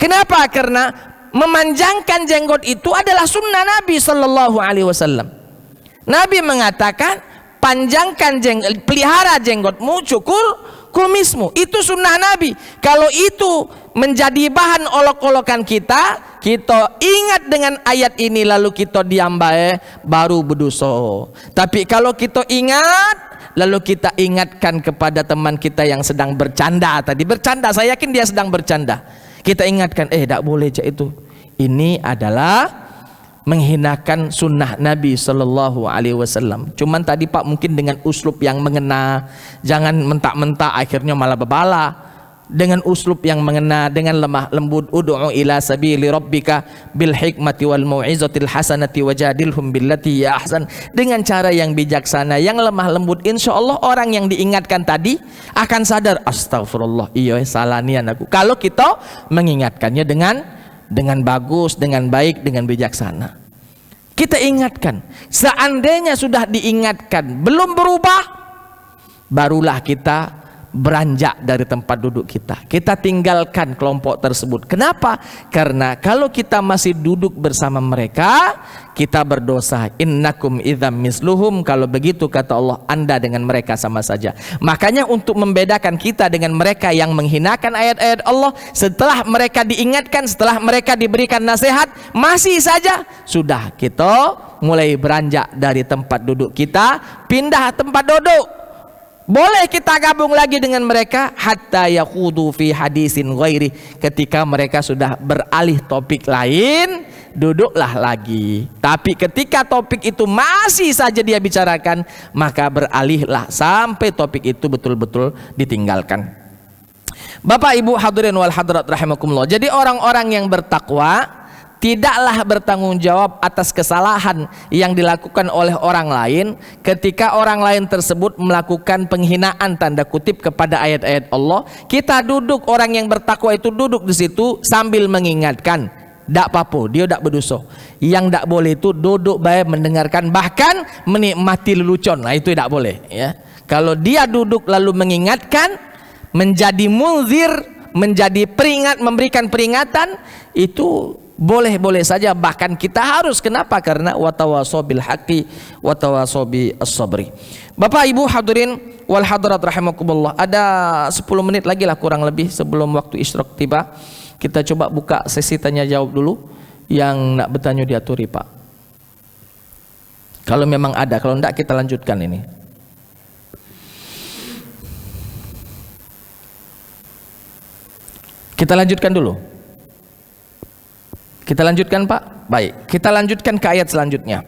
Kenapa? Karena memanjangkan jenggot itu adalah sunnah Nabi Sallallahu Alaihi Wasallam. Nabi mengatakan, panjangkan jenggot, pelihara jenggotmu, cukur kumismu. Itu sunnah Nabi. Kalau itu menjadi bahan olok-olokan kita ingat dengan ayat ini lalu kita diam baik, baru berdosa. Tapi kalau kita ingat, lalu kita ingatkan kepada teman kita yang sedang bercanda tadi, bercanda, saya yakin dia sedang bercanda. Kita ingatkan, tidak boleh cak itu. Ini adalah menghinakan sunnah Nabi Sallallahu Alaihi Wasallam. Cuman tadi, Pak, mungkin dengan uslub yang mengena, jangan mentak-mentak akhirnya malah bebala. dengan uslub yang mengena, dengan lemah lembut. Ud'u ila sabili rabbika bil hikmati wal mau'izatil hasanati wajadilhum billati ya ahsan, dengan cara yang bijaksana, yang lemah lembut. Insya Allah orang yang diingatkan tadi akan sadar, astagfirullah, iya salah nian aku. Kalau kita mengingatkannya dengan bagus, dengan baik, dengan bijaksana. Kita ingatkan. Seandainya sudah diingatkan belum berubah, barulah kita beranjak dari tempat duduk kita. Kita tinggalkan kelompok tersebut. Kenapa? Karena kalau kita masih duduk bersama mereka, kita berdosa. Innakum idzam misluhum. Kalau begitu kata Allah, Anda dengan mereka sama saja. Makanya untuk membedakan kita dengan mereka yang menghinakan ayat-ayat Allah, setelah mereka diingatkan, setelah mereka diberikan nasihat, masih saja sudah kita mulai beranjak dari tempat duduk kita, pindah tempat duduk. Boleh kita gabung lagi dengan mereka hatta yaqudu fi hadisin ghairi. Ketika mereka sudah beralih topik lain, duduklah lagi. Tapi ketika topik itu masih saja dia bicarakan, maka beralihlah sampai topik itu betul-betul ditinggalkan. Bapak Ibu hadirin wal hadirat rahimakumullah. Jadi orang-orang yang bertakwa tidaklah bertanggung jawab atas kesalahan yang dilakukan oleh orang lain ketika orang lain tersebut melakukan penghinaan tanda kutip kepada ayat-ayat Allah. Kita duduk, orang yang bertakwa itu duduk di situ sambil mengingatkan, tidak apa-apa, dia tidak berdosa. Yang tidak boleh itu duduk baik mendengarkan, bahkan menikmati lelucon. Nah itu tidak boleh ya. Kalau dia duduk lalu mengingatkan, menjadi munzir, menjadi peringat, memberikan peringatan, itu boleh-boleh saja. Bahkan kita harus. Kenapa? Karena watawasau bil haqqi watawasau bis sabri. Bapak Ibu hadirin wal hadirat rahimakumullah, ada 10 menit lagi lah kurang lebih sebelum waktu isyraq tiba. Kita coba buka sesi tanya jawab dulu. Yang nak bertanya diaturi Pak, kalau memang ada. Kalau tidak kita lanjutkan ini. Kita lanjutkan dulu. Kita lanjutkan Pak? Baik, kita lanjutkan ke ayat selanjutnya.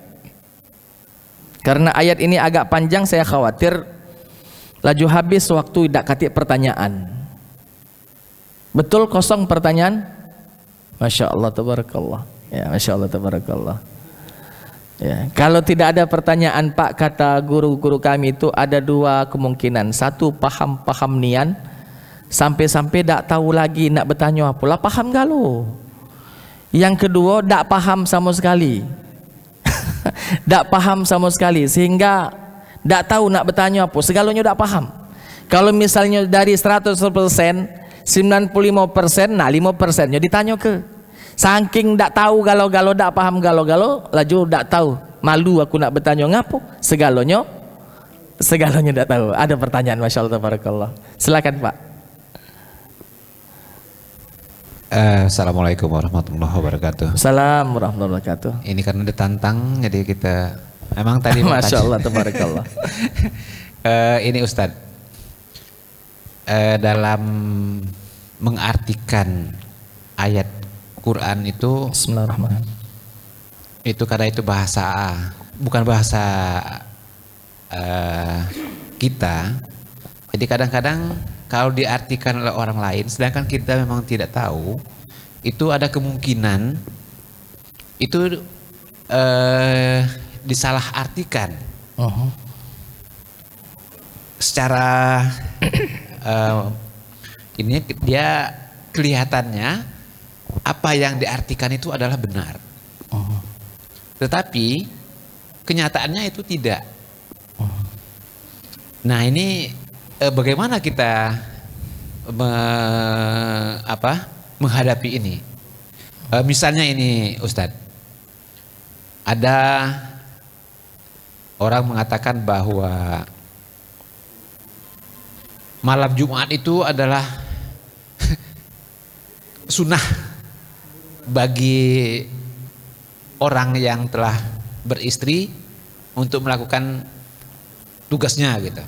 Karena ayat ini agak panjang, saya khawatir laju habis waktu tidak katik pertanyaan. Betul kosong pertanyaan? Masya Allah tabarakallah. Ya, Masya Allah tabarakallah. Ya, kalau tidak ada pertanyaan Pak, kata guru-guru kami itu ada dua kemungkinan. Satu, paham nian, sampai-sampai tak tahu lagi nak bertanya apa lah, paham gak lo? Yang kedua, tak paham sama sekali. Tak paham sama sekali, sehingga tak tahu nak bertanya apa, segalanya tak paham. Kalau misalnya dari 100%, 95%, nah 5% nya ditanya ke. Saking tak tahu galau-galau, tak paham galau-galau, laju tak tahu. Malu aku nak bertanya ngapo, segalanya tak tahu. Ada pertanyaan? Masya Allah tabarakallah. Silakan Pak. Assalamualaikum warahmatullahi wabarakatuh. Assalamualaikum warahmatullahi wabarakatuh. Ini karena ditantang, jadi kita memang tadi Masya Allah tabarakallah. Ini Ustadz, dalam mengartikan ayat Quran itu, Bismillahirrahmanirrahim, itu karena itu bahasa, bukan bahasa kita. Jadi kadang-kadang kalau diartikan oleh orang lain, sedangkan kita memang tidak tahu, itu ada kemungkinan itu disalahartikan. Secara ini dia kelihatannya apa yang diartikan itu adalah benar, tetapi kenyataannya itu tidak. Nah ini bagaimana kita menghadapi ini? Misalnya ini Ustadz, ada orang mengatakan bahwa malam Jumat itu adalah sunnah bagi orang yang telah beristri untuk melakukan tugasnya gitu.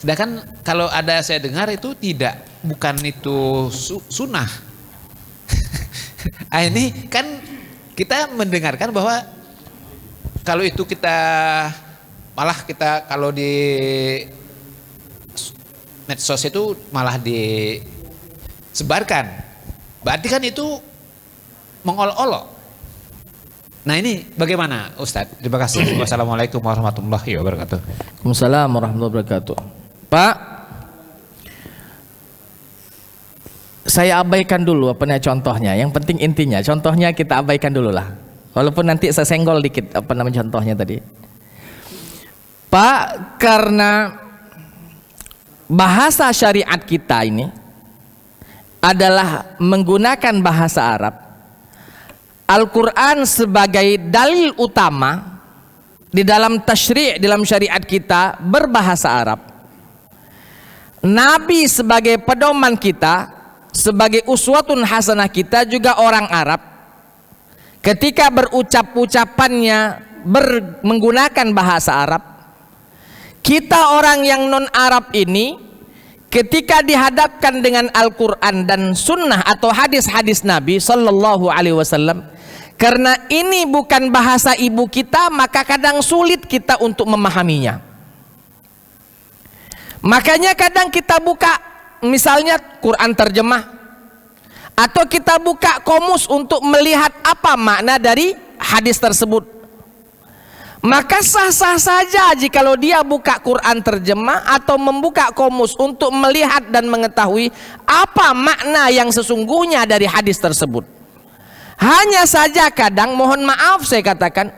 Sedangkan kalau ada saya dengar itu tidak, bukan itu sunnah. Ini kan kita mendengarkan bahwa kalau itu kita malah kita kalau di medsos itu malah disebarkan. Berarti kan itu mengolok-olok. Nah ini bagaimana Ustadz? Terima kasih. Wassalamualaikum warahmatullahi wabarakatuh. Waalaikumsalam warahmatullahi wabarakatuh. Pak, saya abaikan dulu apa namanya contohnya. Yang penting intinya, contohnya kita abaikan dulu lah. Walaupun nanti saya senggol dikit apa namanya contohnya tadi. Pak, karena bahasa syariat kita ini adalah menggunakan bahasa Arab, Al-Quran sebagai dalil utama di dalam tasyri', dalam syariat kita berbahasa Arab. Nabi sebagai pedoman kita, sebagai uswatun hasanah kita juga orang Arab. Ketika berucap-ucapannya menggunakan bahasa Arab, kita orang yang non Arab ini ketika dihadapkan dengan Al-Quran dan Sunnah atau hadis-hadis Nabi Sallallahu Alaihi Wasallam, karena ini bukan bahasa ibu kita, maka kadang sulit kita untuk memahaminya. Makanya kadang kita buka misalnya Quran terjemah, atau kita buka komus untuk melihat apa makna dari hadis tersebut. Maka sah-sah saja jikalau dia buka Quran terjemah atau membuka komus untuk melihat dan mengetahui apa makna yang sesungguhnya dari hadis tersebut. Hanya saja kadang, mohon maaf saya katakan,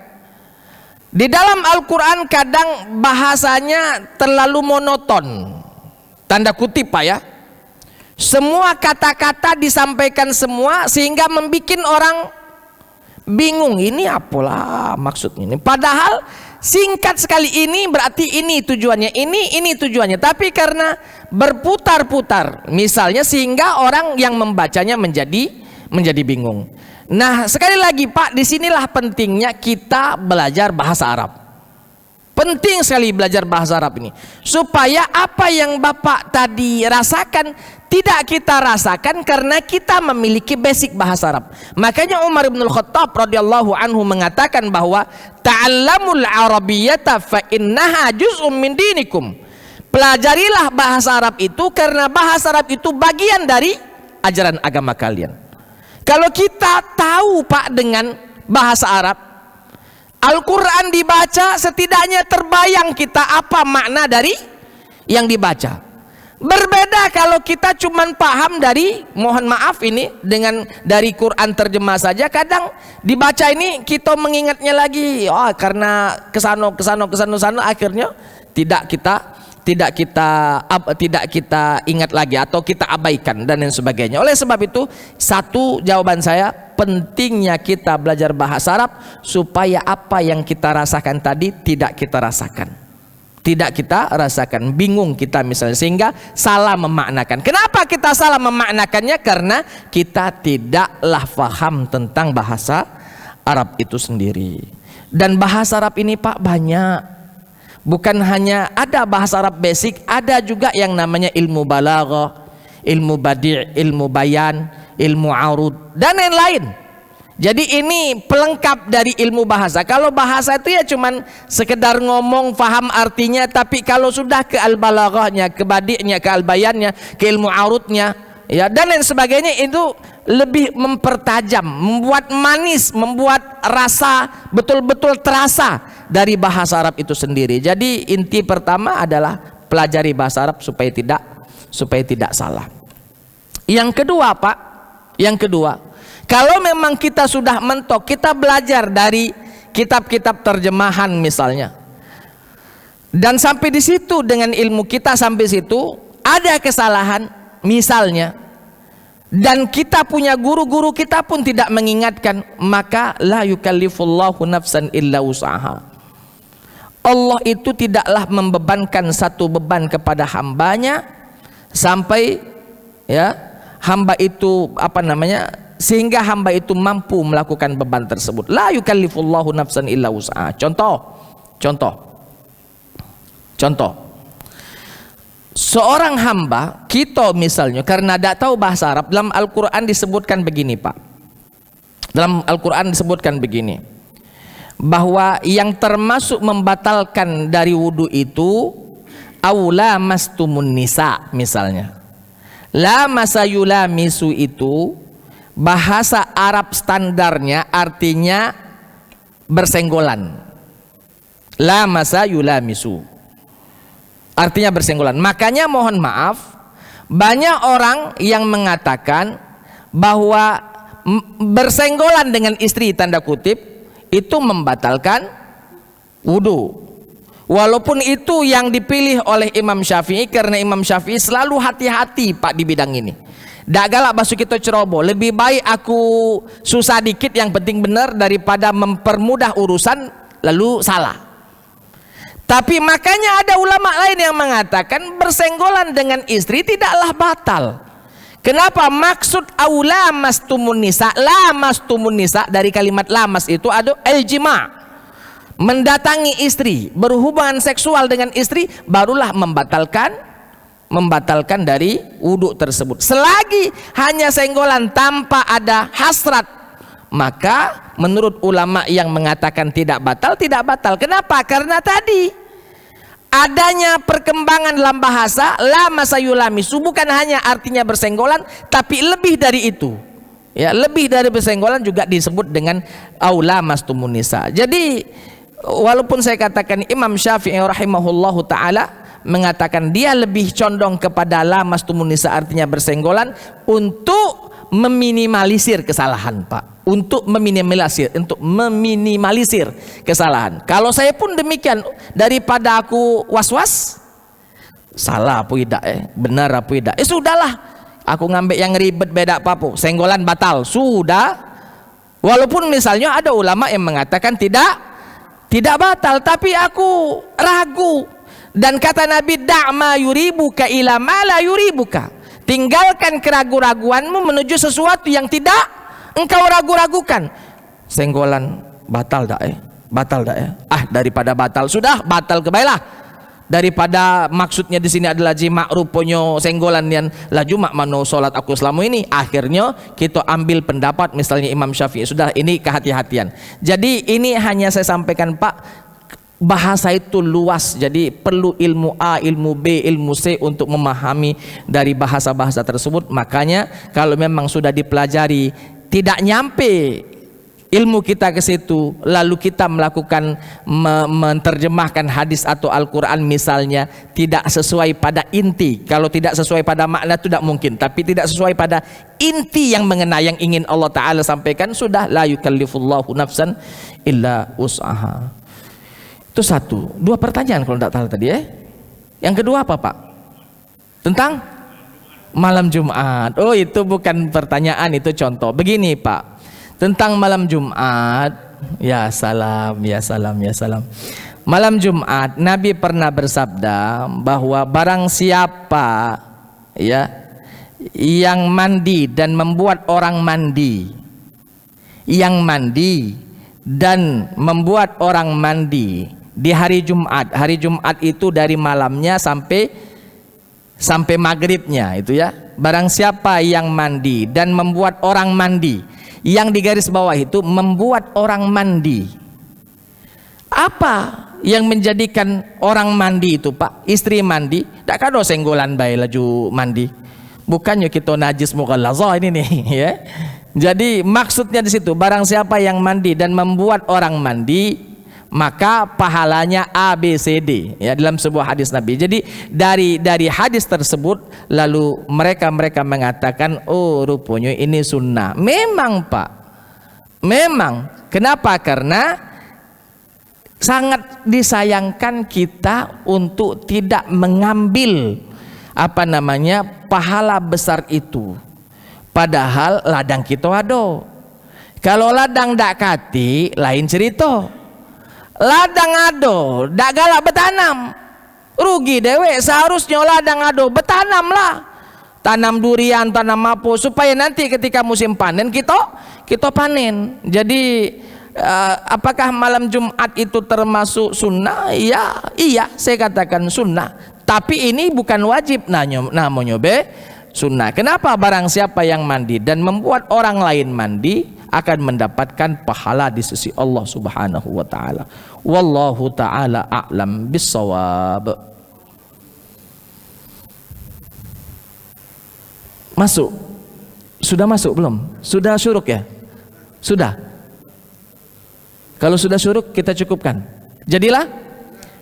di dalam Al-Quran kadang bahasanya terlalu monoton, tanda kutip Pak ya. Semua kata-kata disampaikan semua sehingga membuat orang bingung, ini apalah maksudnya ini. Padahal singkat sekali ini berarti ini tujuannya, ini tujuannya. Tapi karena berputar-putar misalnya sehingga orang yang membacanya menjadi bingung. Nah sekali lagi Pak, disinilah pentingnya kita belajar bahasa Arab. Penting sekali belajar bahasa Arab ini supaya apa yang Bapak tadi rasakan tidak kita rasakan karena kita memiliki basic bahasa Arab. Makanya Umar bin Khattab radhiyallahu anhu mengatakan bahwa ta'allamul arabiyyata fa innaha juz'un min dinikum. Pelajarilah bahasa Arab itu karena bahasa Arab itu bagian dari ajaran agama kalian. Kalau kita tahu Pak dengan bahasa Arab, Al-Quran dibaca, setidaknya terbayang kita apa makna dari yang dibaca. Berbeda kalau kita cuma paham dari, mohon maaf ini, dengan dari Quran terjemah saja, kadang dibaca ini kita mengingatnya lagi, oh karena kesana akhirnya tidak kita ingat lagi atau kita abaikan dan lain sebagainya. Oleh sebab itu, satu jawaban saya, pentingnya kita belajar bahasa Arab supaya apa yang kita rasakan tadi tidak kita rasakan. Tidak kita rasakan, bingung kita misalnya sehingga salah memaknakan. Kenapa kita salah memaknakannya? Karena kita tidaklah paham tentang bahasa Arab itu sendiri. Dan bahasa Arab ini Pak banyak. Bukan hanya ada bahasa Arab basic, ada juga yang namanya ilmu balaghah, ilmu badi', ilmu bayan, ilmu arud dan lain-lain. Jadi ini pelengkap dari ilmu bahasa. Kalau bahasa itu ya cuman sekedar ngomong, faham artinya, tapi kalau sudah ke al-balaghahnya, ke badi'nya, ke al-bayannya, ke ilmu arudnya, ya dan lain sebagainya, itu lebih mempertajam, membuat manis, membuat rasa betul-betul terasa dari bahasa Arab itu sendiri. Jadi inti pertama adalah pelajari bahasa Arab supaya tidak salah. Yang kedua Pak, yang kedua, kalau memang kita sudah mentok, kita belajar dari kitab-kitab terjemahan misalnya, dan sampai di situ dengan ilmu kita sampai situ ada kesalahan misalnya, dan kita punya guru-guru kita pun tidak mengingatkan, maka la yukallifullahu nafsan illa wus'aha. Allah itu tidaklah membebankan satu beban kepada hambanya sampai ya hamba itu apa namanya, sehingga hamba itu mampu melakukan beban tersebut. La yukallifullahu nafsan illa wus'aha. Contoh. Seorang hamba, kita misalnya karena tidak tahu bahasa Arab, dalam Al-Quran disebutkan begini Pak. Dalam Al-Quran disebutkan begini, bahwa yang termasuk membatalkan dari wudu itu Aula mastumun nisa misalnya. Lamasa yulamisu itu bahasa Arab standarnya artinya bersenggolan. Lamasa yulamisu artinya bersenggolan. Makanya mohon maaf, banyak orang yang mengatakan bahwa bersenggolan dengan istri tanda kutip itu membatalkan wudu. Walaupun itu yang dipilih oleh Imam Syafi'i, karena Imam Syafi'i selalu hati-hati Pak di bidang ini. Dak galak basuh kita ceroboh, lebih baik aku susah dikit yang penting benar daripada mempermudah urusan lalu salah. Tapi makanya ada ulama lain yang mengatakan bersenggolan dengan istri tidaklah batal. Kenapa? Maksud aula mastumun nisa, lamastumun nisa dari kalimat lamas itu ada al-jima'. Mendatangi istri, berhubungan seksual dengan istri, barulah membatalkan dari wudhu tersebut. Selagi hanya senggolan tanpa ada hasrat, maka menurut ulama yang mengatakan tidak batal, tidak batal. Kenapa? Karena tadi adanya perkembangan dalam bahasa lamasa yulamisu bukan hanya artinya bersenggolan, tapi lebih dari itu. Ya, lebih dari bersenggolan juga disebut dengan aula mastumun nisa. Jadi walaupun saya katakan Imam Syafi'i rahimahullahu taala mengatakan dia lebih condong kepada lamastumun nisa artinya bersenggolan untuk meminimalisir kesalahan, Pak. Untuk meminimalisir kesalahan. Kalau saya pun demikian, daripada aku was-was salah apa tidak benar apa tidak, sudahlah aku ngambil yang ribet beda apa-apa, senggolan batal sudah. Walaupun misalnya ada ulama yang mengatakan tidak batal, tapi aku ragu. Dan kata Nabi, da'ma yuribuka ila ma la yuribuka. Tinggalkan keraguan-raguanmu menuju sesuatu yang tidak engkau ragu-ragukan. Senggolan batal dak batal dak daripada batal sudah batal kebailah. Daripada maksudnya di sini adalah jima' rupanya senggolan yang laju mak mano salat aku selama ini, akhirnya kita ambil pendapat misalnya Imam Syafi'i. Sudah, ini kehati-hatian. Jadi ini hanya saya sampaikan, Pak, bahasa itu luas, jadi perlu ilmu A, ilmu B, ilmu C untuk memahami dari bahasa-bahasa tersebut. Makanya kalau memang sudah dipelajari tidak nyampe ilmu kita ke situ, lalu kita melakukan menerjemahkan hadis atau Al-Quran misalnya tidak sesuai pada inti. Kalau tidak sesuai pada makna itu tidak mungkin, tapi tidak sesuai pada inti yang mengenai yang ingin Allah Ta'ala sampaikan, sudah la yukallifullahu nafsan illa wus'aha. Itu satu. Dua pertanyaan kalau tidak salah tadi Yang kedua apa, Pak? Tentang malam Jumat. Oh, itu bukan pertanyaan, itu contoh. Begini, Pak, tentang malam Jumat, ya salam. Malam Jumat Nabi pernah bersabda bahwa barang siapa yang mandi dan membuat orang mandi, yang mandi dan membuat orang mandi di hari Jumat. Hari Jumat itu dari malamnya sampai maghribnya itu ya. Barang siapa yang mandi dan membuat orang mandi, yang di garis bawah itu membuat orang mandi. Apa yang menjadikan orang mandi itu, Pak? Istri mandi, tak kado senggolan bayi laju mandi. Bukannya kita najis mughallaza ini nih ya. Jadi maksudnya di situ, barang siapa yang mandi dan membuat orang mandi, maka pahalanya ABCD ya, dalam sebuah hadis Nabi. Jadi dari hadis tersebut lalu mereka mengatakan, oh rupanya ini sunnah. Memang, Pak, memang. Kenapa? Karena sangat disayangkan kita untuk tidak mengambil pahala besar itu. Padahal ladang kita ada. Kalau ladang dak kati lain cerita. Ladang ado dak galak bertanam, rugi dewe. Seharusnya ladang ado bertanamlah, tanam durian, tanam apa, supaya nanti ketika musim panen kita panen. Jadi apakah malam Jumat itu termasuk sunnah? Ya, iya, saya katakan sunnah. Tapi ini bukan wajib namanya sunnah. Kenapa? Barang siapa yang mandi dan membuat orang lain mandi akan mendapatkan pahala di sisi Allah Subhanahu wa taala. Wallahu taala a'lam bissawab. Masuk. Sudah masuk belum? Sudah syuruk ya? Sudah. Kalau sudah syuruk kita cukupkan. Jadilah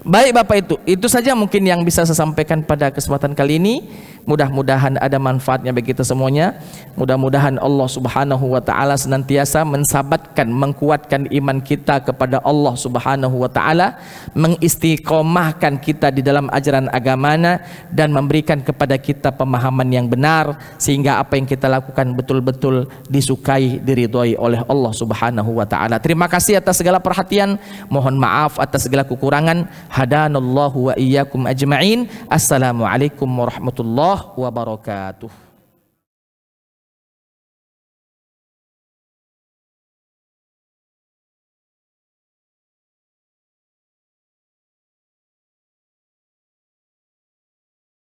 baik Bapak, itu saja mungkin yang bisa saya sampaikan pada kesempatan kali ini. Mudah-mudahan ada manfaatnya bagi kita semuanya. Mudah-mudahan Allah Subhanahu wa taala senantiasa mensabatkan, mengkuatkan iman kita kepada Allah Subhanahu wa taala, mengistiqomahkan kita di dalam ajaran agamanya, dan memberikan kepada kita pemahaman yang benar sehingga apa yang kita lakukan betul-betul disukai, diridhoi oleh Allah Subhanahu wa taala. Terima kasih atas segala perhatian. Mohon maaf atas segala kekurangan. Hadanallahu wa iyyakum ajma'in. Assalamualaikum warahmatullahi wabarakatuh.